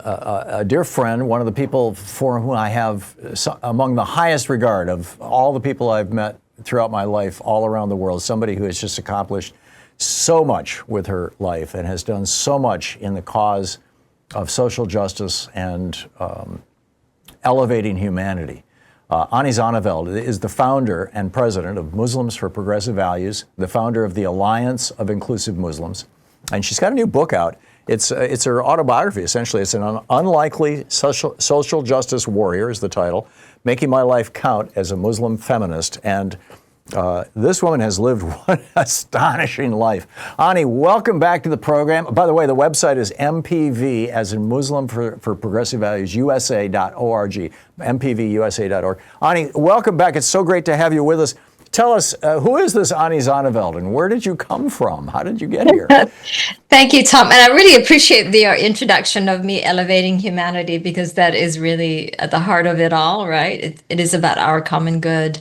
a dear friend, one of the people for whom I have among the highest regard of all the people I've met throughout my life all around the world, somebody who has just accomplished so much with her life and has done so much in the cause of social justice and elevating humanity. Ani Zonneveld is the founder and president of Muslims for Progressive Values, the founder of the Alliance of Inclusive Muslims, and she's got a new book out. It's her autobiography, essentially. It's an unlikely social justice warrior is the title, Making My Life Count as a Muslim Feminist. And this woman has lived one astonishing life. Ani, welcome back to the program. By the way, the website is MPV, as in Muslim for Progressive Values, USA.org, mpvusa.org. Ani, welcome back. It's so great to have you with us. Tell us, who is this Ani Zonneveld and where did you come from? How did you get here? Thank you, Tom. And I really appreciate the introduction of me elevating humanity, because that is really at the heart of it all, right? It is about our common good.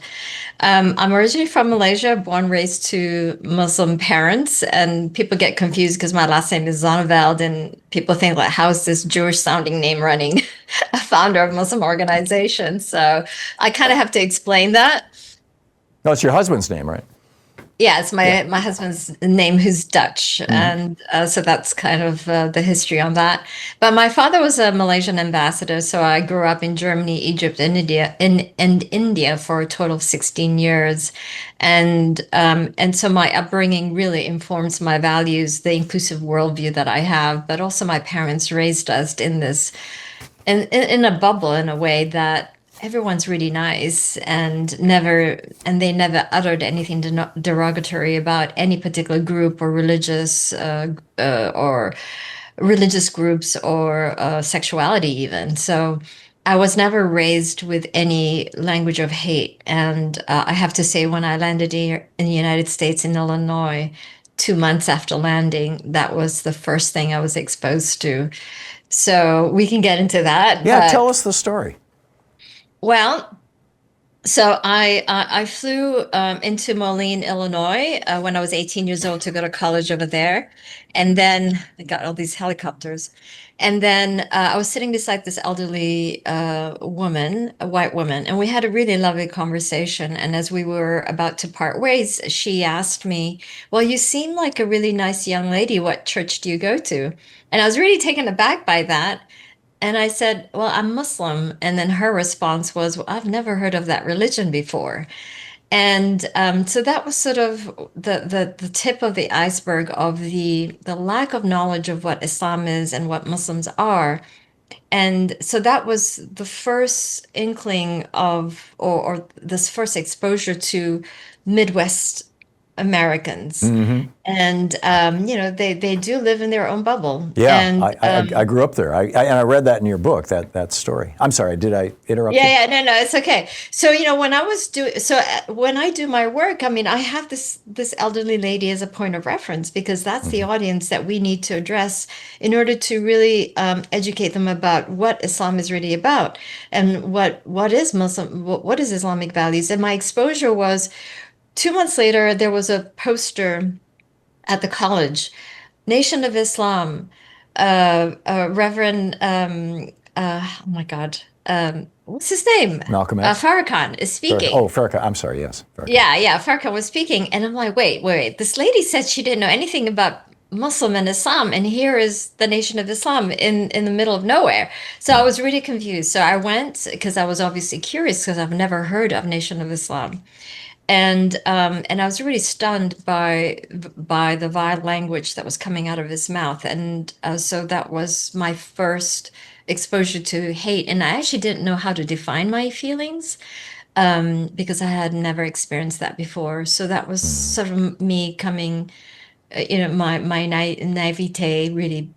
I'm originally from Malaysia, born, raised to Muslim parents, and people get confused because my last name is Zonneveld, and people think, like, how is this Jewish sounding name running a founder of a Muslim organization? So I kind of have to explain that. No, it's your husband's name, right? Yeah, it's my husband's name, who's Dutch, and so that's kind of the history on that. But my father was a Malaysian ambassador, so I grew up in Germany, Egypt, and India for a total of 16 years, and so my upbringing really informs my values, the inclusive worldview that I have. But also, my parents raised us in this, in a bubble, in a way that everyone's really nice, and they never uttered anything derogatory about any particular group or religious groups or sexuality even. So I was never raised with any language of hate. And I have to say, when I landed here in the United States, in Illinois, 2 months after landing, that was the first thing I was exposed to. So we can get into that. Yeah, tell us the story. Well, so I flew into Moline, Illinois, when I was 18 years old, to go to college over there. And then I got all these helicopters. And then I was sitting beside this elderly woman, a white woman, and we had a really lovely conversation. And as we were about to part ways, she asked me, "Well, you seem like a really nice young lady. What church do you go to?" And I was really taken aback by that. And I said, "Well, I'm Muslim." And then her response was, "Well, I've never heard of that religion before." And so that was sort of the tip of the iceberg of the lack of knowledge of what Islam is and what Muslims are. And so that was the first inkling of, or this first exposure to Midwest Americans. And they do live in their own bubble. Yeah, and I grew up there. And I read that in your book, that story. I'm sorry, did I interrupt you? Yeah, no, it's okay. So when I do my work, I mean, I have this elderly lady as a point of reference, because that's the audience that we need to address in order to really educate them about what Islam is really about, and what is Muslim, what is Islamic values. And my exposure was, 2 months later, there was a poster at the college, Nation of Islam, Reverend, oh my God, what's his name? Malcolm X? Farrakhan is speaking. Farrakhan. I'm sorry, yes. Farrakhan. Yeah, Farrakhan was speaking. And I'm like, wait. This lady said she didn't know anything about Muslim and Islam, and here is the Nation of Islam in the middle of nowhere. So I was really confused. So I went, because I was obviously curious, because I've never heard of Nation of Islam. And I was really stunned by the vile language that was coming out of his mouth. And so that was my first exposure to hate. And I actually didn't know how to define my feelings, because I had never experienced that before. So that was sort of me coming, my naivete really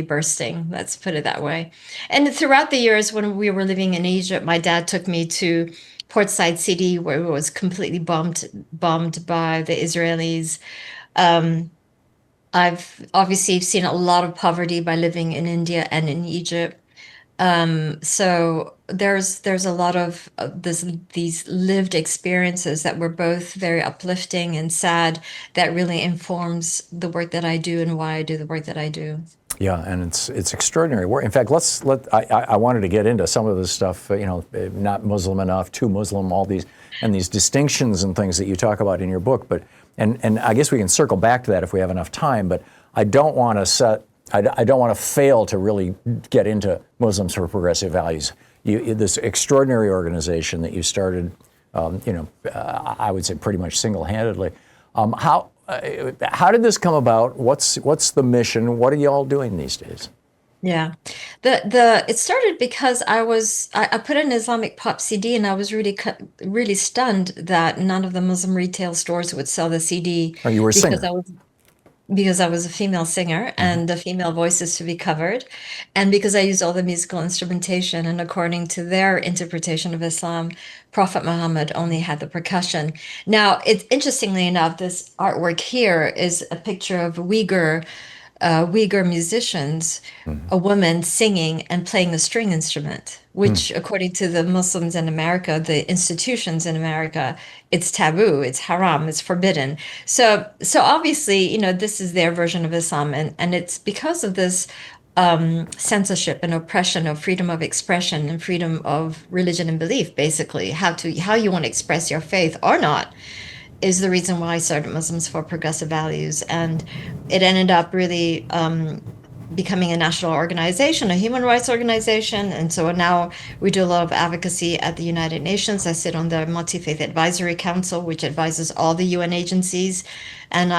bursting, let's put it that way. And throughout the years when we were living in Egypt, my dad took me to Port Said City, where it was completely bombed by the Israelis. I've obviously seen a lot of poverty by living in India and in Egypt. So there's a lot of these lived experiences that were both very uplifting and sad, that really informs the work that I do and why I do the work that I do. Yeah, and it's extraordinary work. In fact, I wanted to get into some of this stuff. Not Muslim enough, too Muslim, all these distinctions and things that you talk about in your book. But and I guess we can circle back to that if we have enough time. But I don't want to fail to really get into Muslims for Progressive Values. This extraordinary organization that you started, I would say pretty much single-handedly. How did this come about? What's the mission? What are you all doing these days? Yeah. It started because I put an Islamic pop CD, and I was really stunned that none of the Muslim retail stores would sell the CD Oh, you were a because singer. I was a female singer and the female voice is to be covered, and because I used all the musical instrumentation, and according to their interpretation of Islam, Prophet Muhammad only had the percussion. Now, it's interestingly enough, this artwork here is a picture of Uyghur musicians, a woman singing and playing a string instrument, which, according to the Muslims in America, the institutions in America, it's taboo, it's haram, it's forbidden. So obviously, this is their version of Islam, and it's because of this censorship and oppression of freedom of expression and freedom of religion and belief, basically, how you want to express your faith or not is the reason why I started Muslims for Progressive Values. And it ended up really becoming a national organization, a human rights organization. And so now we do a lot of advocacy at the United Nations. I sit on the Multi-Faith Advisory Council, which advises all the UN agencies. And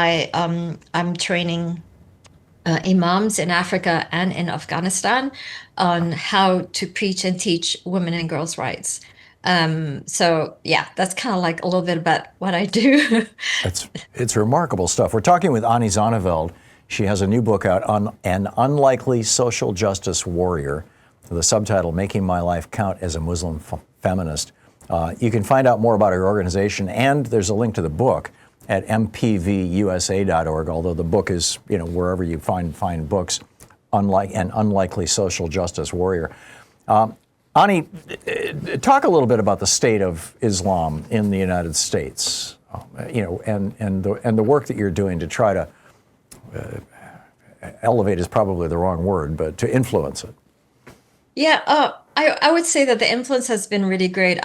I'm training imams in Africa and in Afghanistan on how to preach and teach women and girls' rights. So yeah, that's kind of like a little bit about what I do. It's remarkable stuff. We're talking with Ani Zonneveld. She has a new book out on an unlikely social justice warrior, with the subtitle "Making My Life Count as a Muslim Feminist." You can find out more about her organization, and there's a link to the book at mpvusa.org. Although the book is, wherever you find books, an unlikely social justice warrior. Ani, talk a little bit about the state of Islam in the United States, and the work that you're doing to try to elevate is probably the wrong word, but to influence it. Yeah, I would say that the influence has been really great.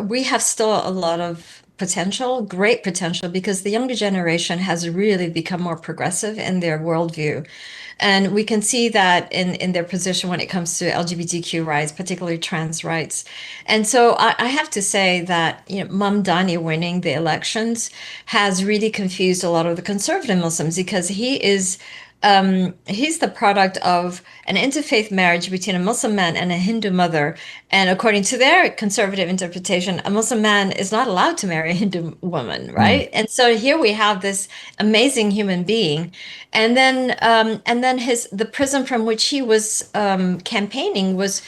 We have still a lot of potential, great potential, because the younger generation has really become more progressive in their worldview. And we can see that in their position when it comes to LGBTQ rights, particularly trans rights. And so I have to say that, Mamdani winning the elections has really confused a lot of the conservative Muslims, because he's the product of an interfaith marriage between a Muslim man and a Hindu mother. And according to their conservative interpretation, a Muslim man is not allowed to marry a Hindu woman, right? And so here we have this amazing human being, and then the prism from which he was campaigning was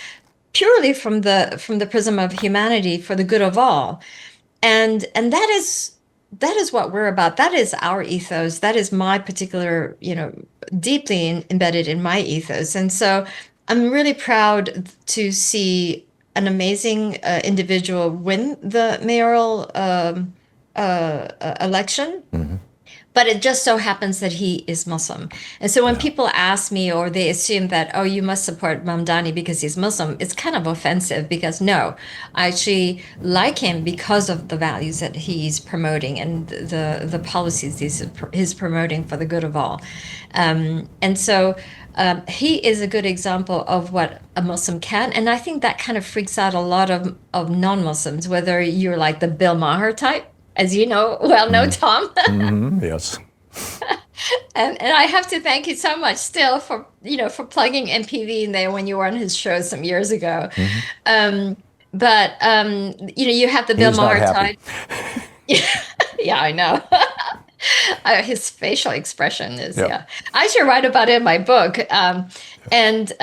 purely from the prism of humanity for the good of all, and that is what we're about. That is our ethos. That is my particular, deeply embedded in my ethos. And so I'm really proud to see an amazing individual win the mayoral election. But it just so happens that he is Muslim. And so when people ask me, or they assume that, oh, you must support Mamdani because he's Muslim, it's kind of offensive, because no, I actually like him because of the values that he's promoting and the policies he's promoting for the good of all. And so he is a good example of what a Muslim can. And I think that kind of freaks out a lot of non-Muslims, whether you're like the Bill Maher type, as you know, Tom. Yes. And I have to thank you so much still for plugging MPV in there when you were on his show some years ago. But you have the Bill Maher type. Yeah, I know. His facial expression is, yeah. I should write about it in my book. And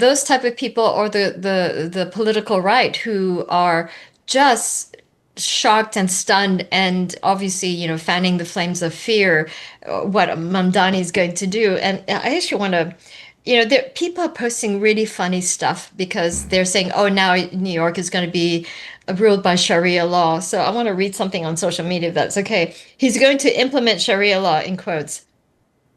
those type of people, or the political right, who are just shocked and stunned, and obviously, fanning the flames of fear, what Mamdani is going to do. And I actually want to, people are posting really funny stuff, because they're saying, oh, now New York is going to be ruled by Sharia law. So I want to read something on social media, if that's okay. He's going to implement Sharia law, in quotes.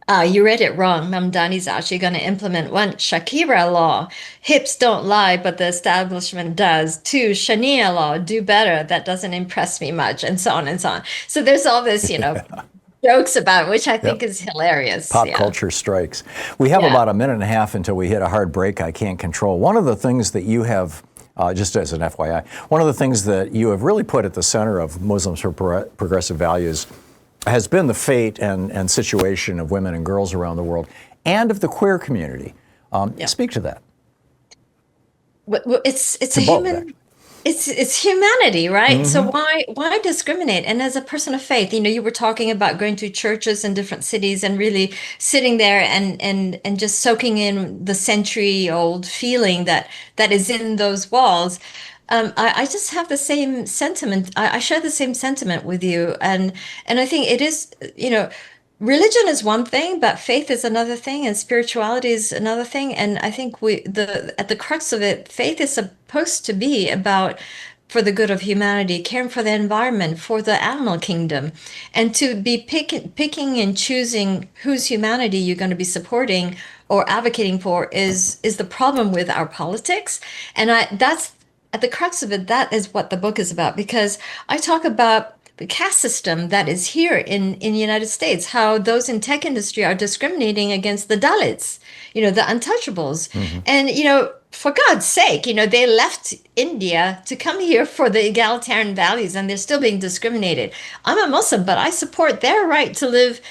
You read it wrong. Mamdani's actually going to implement one, Shakira law. Hips don't lie, but the establishment does. Two, Shania law, do better. That doesn't impress me much, and so on and so on. So there's all this, jokes about it, which I think Yep. is hilarious. Pop Yeah. culture strikes. We have Yeah. about a minute and a half until we hit a hard break I can't control. One of the things that you have, just as an FYI, one of the things that you have really put at the center of Muslims for Progressive Values has been the fate and situation of women and girls around the world and of the queer community. Yeah. Speak to that. Well, it's To a both, human actually. it's humanity, right? So why discriminate? And as a person of faith, you were talking about going to churches in different cities and really sitting there and just soaking in the century-old feeling that is in those walls. I just have the same sentiment. I share the same sentiment with you, and I think it is, religion is one thing, but faith is another thing, and spirituality is another thing. And I think at the crux of it, faith is supposed to be about for the good of humanity, caring for the environment, for the animal kingdom, and to be picking and choosing whose humanity you're going to be supporting or advocating for is the problem with our politics. And that's at the crux of it. That is what the book is about, because I talk about the caste system that is here in the United States, how those in tech industry are discriminating against the Dalits, the untouchables. And, for God's sake, they left India to come here for the egalitarian values, and they're still being discriminated. I'm a Muslim, but I support their right to live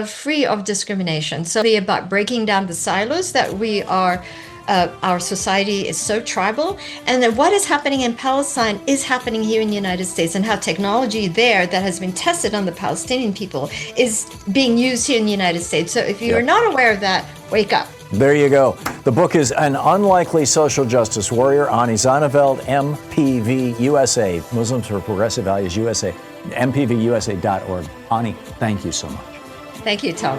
free of discrimination. So it's about breaking down the silos that we are. Our society is so tribal, and then what is happening in Palestine is happening here in the United States, and how technology there that has been tested on the Palestinian people is being used here in the United States. So if you are not aware of that, wake up. There you go. The book is An Unlikely Social Justice Warrior, Ani Zonneveld, MPV USA, Muslims for Progressive Values USA, mpvusa.org. Ani, thank you so much. Thank you, Tom.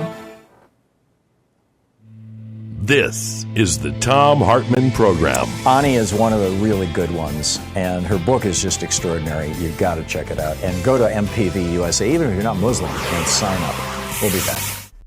This is the Thom Hartmann Program. Ani is one of the really good ones, and her book is just extraordinary. You've got to check it out. And go to MPV USA, even if you're not Muslim, and sign up. We'll be back.